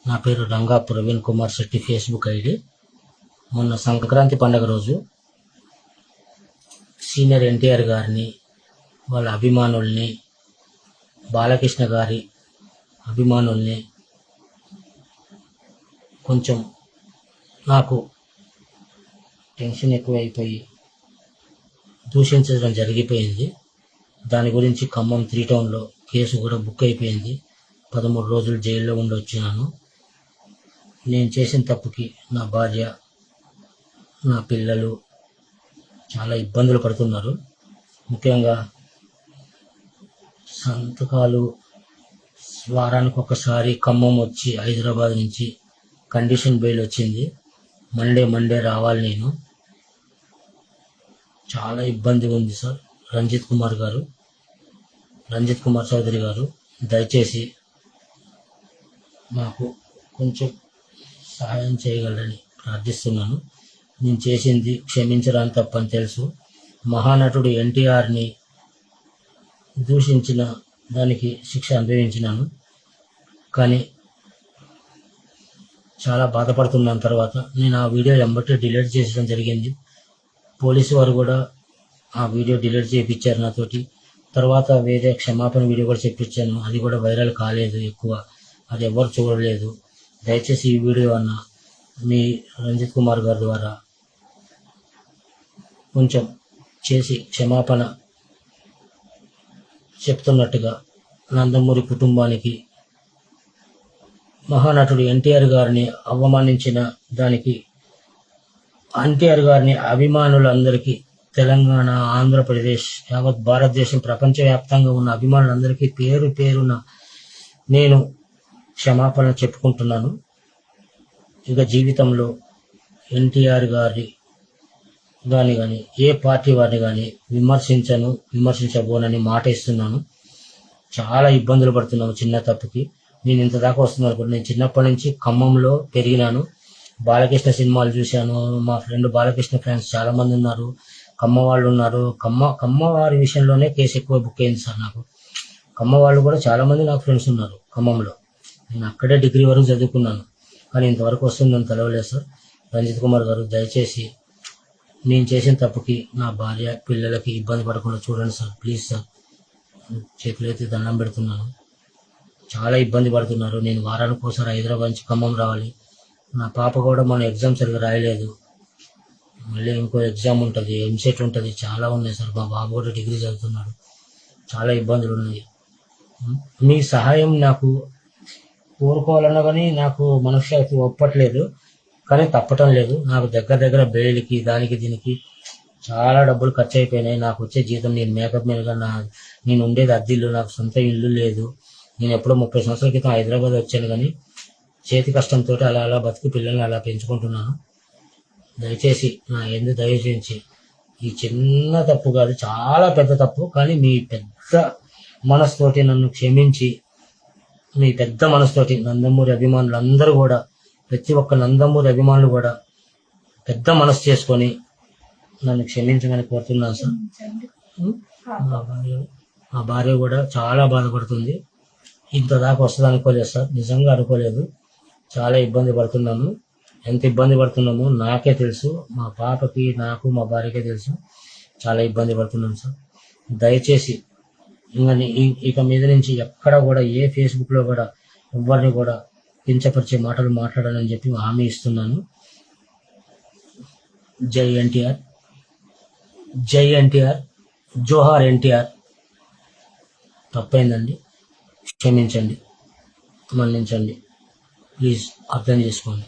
నా పేరు Ranga Praveen Kumar Shetty, Facebook ID. మొన్న సంక్రాంతి పండుగ రోజు సీనియర్ ఎన్టీఆర్ గారిని, వాళ్ళ అభిమానుల్ని, బాలకృష్ణ గారి అభిమానుల్ని కొంచెం నాకు టెన్షన్ ఎక్కువైపోయి దూషించడం జరిగిపోయింది. దాని గురించి ఖమ్మం 3 టౌన్లో కేసు కూడా బుక్ అయిపోయింది. 13 రోజులు జైల్లో ఉండి వచ్చినాను. నేను చేసిన తప్పుకి నా భార్య, నా పిల్లలు చాలా ఇబ్బందులు పడుతున్నారు. ముఖ్యంగా సంతకాలు వారానికి ఒకసారి ఖమ్మం వచ్చి హైదరాబాద్ నుంచి కండిషన్ బెయిల్ వచ్చింది. మండే రావాలి. నేను చాలా ఇబ్బంది ఉంది సార్. రంజిత్ కుమార్ చౌదరి గారు, దయచేసి మాకు కొంచెం సహాయం చేయగలరని ప్రార్థిస్తున్నాను. నేను చేసింది క్షమించరాని తప్పని తెలుసు. మహానటుడు ఎన్టీఆర్ని దూషించిన దానికి శిక్ష అనుభవించినాను. కానీ చాలా బాధపడుతున్నాను. తర్వాత నేను ఆ వీడియో వెంబటే డిలీట్ చేసడం జరిగింది. పోలీసు వారు కూడా ఆ వీడియో డిలీట్ చేయించారు నాతోటి. తర్వాత వేరే క్షమాపణ వీడియో కూడా చెప్పించాను. అది కూడా వైరల్ కాలేదు ఎక్కువ, అది ఎవరు చూడలేదు. దయచేసి ఈ వీడియో అన్న మీ రంజిత్ కుమార్ గారి ద్వారా కొంచెం చేసి క్షమాపణ చెప్తున్నట్టుగా నందమూరి కుటుంబానికి, మహానటుడు ఎన్టీఆర్ గారిని అవమానించిన దానికి, ఎన్టీఆర్ గారిని అభిమానులందరికీ, తెలంగాణ, ఆంధ్రప్రదేశ్, యావత్ భారతదేశం, ప్రపంచవ్యాప్తంగా ఉన్న అభిమానులందరికీ పేరు పేరున నేను క్షమాపణ చెప్పుకుంటున్నాను. ఇక జీవితంలో ఎన్టీఆర్ గారి కానీ ఏ పార్టీ వారిని కానీ విమర్శించబోనని మాట ఇస్తున్నాను. చాలా ఇబ్బందులు పడుతున్నాము చిన్న తప్పుకి. నేను ఇంత దాకా వస్తున్నాను అనుకుంటున్నాను. నేను చిన్నప్పటి నుంచి ఖమ్మంలో పెరిగినాను. బాలకృష్ణ సినిమాలు చూశాను. మా ఫ్రెండ్ బాలకృష్ణ ఫ్యాన్స్ చాలా మంది ఉన్నారు. ఖమ్మ వాళ్ళు ఉన్నారు. ఖమ్మ వారి విషయంలోనే కేసు ఎక్కువ బుక్ అయింది సార్. నాకు ఖమ్మ వాళ్ళు కూడా చాలా మంది నాకు ఫ్రెండ్స్ ఉన్నారు ఖమ్మంలో. నేను అక్కడే డిగ్రీ వరకు చదువుకున్నాను. కానీ ఇంతవరకు వస్తుందని తెలవలేదు సార్. రంజిత్ కుమార్ గారు, దయచేసి నేను చేసిన తప్పుకి నా భార్య, పిల్లలకి ఇబ్బంది పడకుండా చూడండి సార్. ప్లీజ్ సార్, చేతులైతే దండం పెడుతున్నాను. చాలా ఇబ్బంది పడుతున్నారు. నేను వారానికి ఒకసారి హైదరాబాద్ నుంచి ఖమ్మం రావాలి. నా పాప కూడా మన ఎగ్జామ్ సరిగ్గా రాయలేదు. మళ్ళీ ఇంకో ఎగ్జామ్ ఉంటుంది, ఎంసెట్ ఉంటుంది. చాలా ఉన్నాయి సార్. మా బాబు కూడా డిగ్రీ చదువుతున్నాడు. చాలా ఇబ్బందులు ఉన్నాయి. మీ సహాయం నాకు కోరుకోవాలన్నా కానీ నాకు మనశ్శాంతి ఒప్పట్లేదు. కానీ తప్పటం లేదు. నాకు దగ్గర బెయిల్కి, దానికి దీనికి చాలా డబ్బులు ఖర్చు అయిపోయినాయి. నాకు వచ్చే జీతం, నేను మేకప్ మీదగా నేను ఉండేది అద్దిల్లు, నాకు సొంత ఇల్లు లేదు. నేను ఎప్పుడో 30 సంవత్సరాల క్రితం హైదరాబాద్ వచ్చాను. కానీ చేతి కష్టంతో అలా బతికి పిల్లల్ని అలా పెంచుకుంటున్నాను. దయచేసి నా దయచేసి ఈ చిన్న తప్పు కాదు, చాలా పెద్ద తప్పు. కానీ మీ పెద్ద మనసుతోటి నన్ను క్షమించి, మీ పెద్ద మనసుతోటి నందమూరి అభిమానులు అందరూ కూడా, ప్రతి ఒక్క నందమూరి అభిమానులు కూడా పెద్ద మనసు చేసుకొని నన్ను క్షమించమని కోరుతున్నాను సార్. మా భార్య కూడా చాలా బాధపడుతుంది. ఇంత దాకా వస్తుంది అనుకోలేదు సార్. నిజంగా అనుకోలేదు. చాలా ఇబ్బంది పడుతున్నాను. ఎంత ఇబ్బంది పడుతున్నామో నాకే తెలుసు. మా పాపకి, నాకు, మా భార్యకే తెలుసు. చాలా ఇబ్బంది పడుతున్నాను సార్. దయచేసి ఇక మీద నుంచి ఎక్కడ కూడా, ఏ ఫేస్బుక్లో కూడా ఎవరిని కూడా కించపరిచే మాటలు మాట్లాడాలని చెప్పి హామీ ఇస్తున్నాను. జై ఎన్టీఆర్, జై ఎన్టీఆర్, జోహార్ ఎన్టీఆర్. తప్పైందండి, క్షమించండి, మన్నించండి. ప్లీజ్ అర్థం చేసుకోండి.